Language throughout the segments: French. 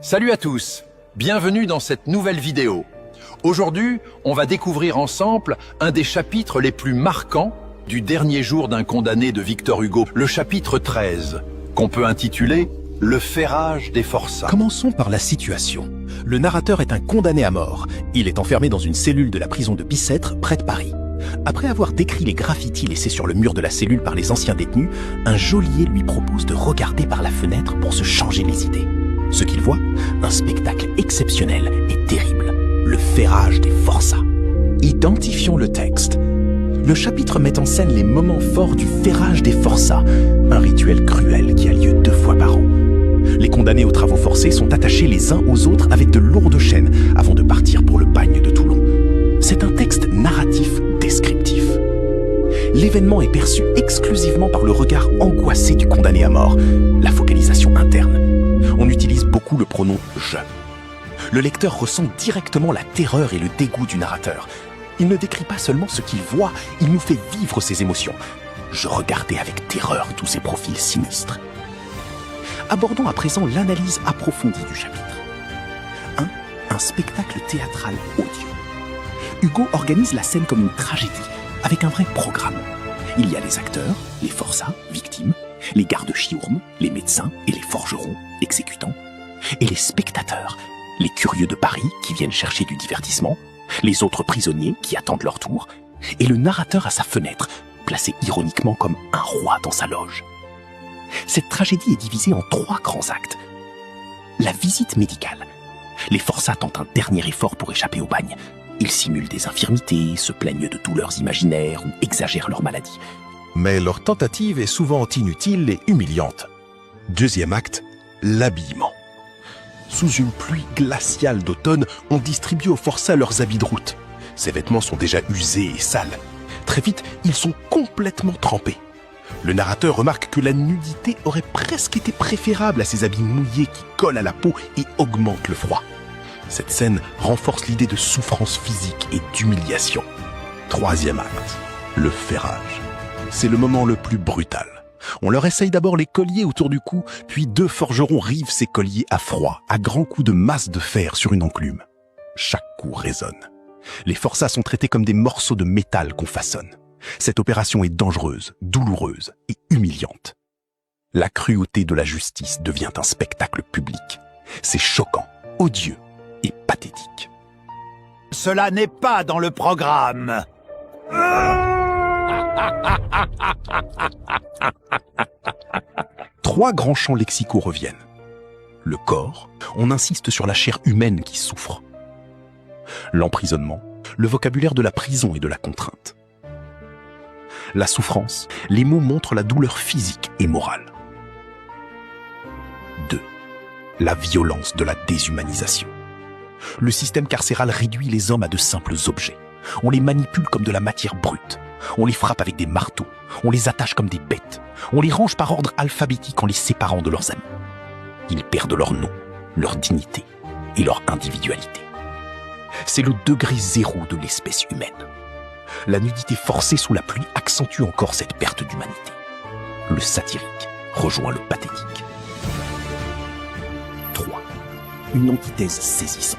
Salut à tous, bienvenue dans cette nouvelle vidéo. Aujourd'hui, on va découvrir ensemble un des chapitres les plus marquants du dernier jour d'un condamné de Victor Hugo, le chapitre 13, qu'on peut intituler « Le ferrage des forçats ». Commençons par la situation. Le narrateur est un condamné à mort. Il est enfermé dans une cellule de la prison de Bicêtre, près de Paris. Après avoir décrit les graffitis laissés sur le mur de la cellule par les anciens détenus, un geôlier lui propose de regarder par la fenêtre pour se changer les idées. Ce qu'il voit, un spectacle exceptionnel et terrible, le ferrage des forçats. Identifions le texte. Le chapitre met en scène les moments forts du ferrage des forçats, un rituel cruel qui a lieu 2 fois par an. Les condamnés aux travaux forcés sont attachés les uns aux autres avec de lourdes chaînes avant de partir pour le bagne de Toulon. C'est un texte narratif descriptif. L'événement est perçu exclusivement par le regard angoissé du condamné à mort, la focalisation interne. On utilise beaucoup le pronom « je ». Le lecteur ressent directement la terreur et le dégoût du narrateur. Il ne décrit pas seulement ce qu'il voit, il nous fait vivre ses émotions. Je regardais avec terreur tous ces profils sinistres. Abordons à présent l'analyse approfondie du chapitre. 1. Un spectacle théâtral odieux. Hugo organise la scène comme une tragédie, avec un vrai programme. Il y a les acteurs, les forçats, victimes, les gardes-chiourmes, les médecins et les forgerons, exécutants, et les spectateurs, les curieux de Paris qui viennent chercher du divertissement, les autres prisonniers qui attendent leur tour, et le narrateur à sa fenêtre, placé ironiquement comme un roi dans sa loge. Cette tragédie est divisée en 3 grands actes. La visite médicale. Les forçats tentent un dernier effort pour échapper au bagne. Ils simulent des infirmités, se plaignent de douleurs imaginaires ou exagèrent leur maladie. Mais leur tentative est souvent inutile et humiliante. 2e acte, l'habillement. Sous une pluie glaciale d'automne, on distribue aux forçats leurs habits de route. Ces vêtements sont déjà usés et sales. Très vite, ils sont complètement trempés. Le narrateur remarque que la nudité aurait presque été préférable à ces habits mouillés qui collent à la peau et augmentent le froid. Cette scène renforce l'idée de souffrance physique et d'humiliation. 3e acte, le ferrage. C'est le moment le plus brutal. On leur essaye d'abord les colliers autour du cou, puis 2 forgerons rivent ces colliers à froid, à grands coups de masse de fer sur une enclume. Chaque coup résonne. Les forçats sont traités comme des morceaux de métal qu'on façonne. Cette opération est dangereuse, douloureuse et humiliante. La cruauté de la justice devient un spectacle public. C'est choquant, odieux et pathétique. Cela n'est pas dans le programme. 3 grands champs lexicaux reviennent. Le corps, on insiste sur la chair humaine qui souffre. L'emprisonnement, le vocabulaire de la prison et de la contrainte. La souffrance, les mots montrent la douleur physique et morale. 2. La violence de la déshumanisation. Le système carcéral réduit les hommes à de simples objets. On les manipule comme de la matière brute. On les frappe avec des marteaux. On les attache comme des bêtes. On les range par ordre alphabétique en les séparant de leurs amis. Ils perdent leur nom, leur dignité et leur individualité. C'est le degré 0 de l'espèce humaine. La nudité forcée sous la pluie accentue encore cette perte d'humanité. Le satirique rejoint le pathétique. 3. Une antithèse saisissante.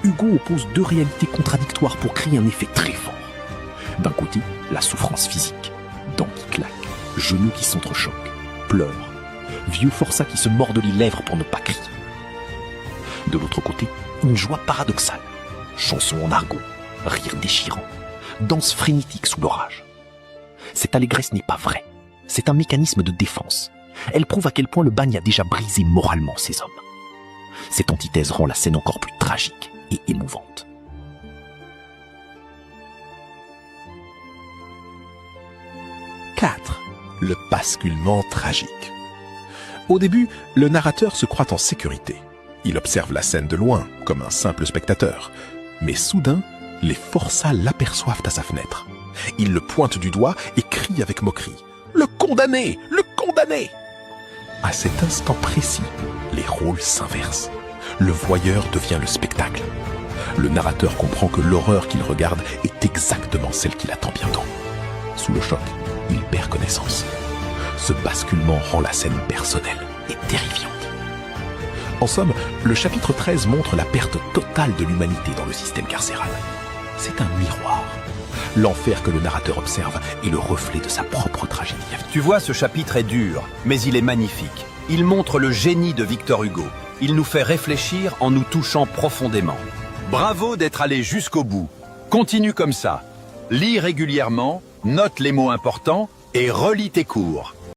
Hugo oppose 2 réalités contradictoires pour créer un effet très fort. D'un côté, la souffrance physique, dents qui claquent, genoux qui s'entrechoquent, pleurs, vieux forçats qui se mordent les lèvres pour ne pas crier. De l'autre côté, une joie paradoxale, chansons en argot, rires déchirants, danse frénétique sous l'orage. Cette allégresse n'est pas vraie, c'est un mécanisme de défense. Elle prouve à quel point le bagne a déjà brisé moralement ces hommes. Cette antithèse rend la scène encore plus tragique et émouvante. Le basculement tragique. Au début, le narrateur se croit en sécurité. Il observe la scène de loin, comme un simple spectateur. Mais soudain, les forçats l'aperçoivent à sa fenêtre. Ils le pointent du doigt et crient avec moquerie. « Le condamné! Le condamné !» À cet instant précis, les rôles s'inversent. Le voyeur devient le spectacle. Le narrateur comprend que l'horreur qu'il regarde est exactement celle qu'il attend bientôt. Sous le choc, il perd connaissance. Ce basculement rend la scène personnelle et terrifiante. En somme, le chapitre 13 montre la perte totale de l'humanité dans le système carcéral. C'est un miroir. L'enfer que le narrateur observe est le reflet de sa propre tragédie. Tu vois, ce chapitre est dur, mais il est magnifique. Il montre le génie de Victor Hugo. Il nous fait réfléchir en nous touchant profondément. Bravo d'être allé jusqu'au bout. Continue comme ça. Lis régulièrement, note les mots importants et relis tes cours.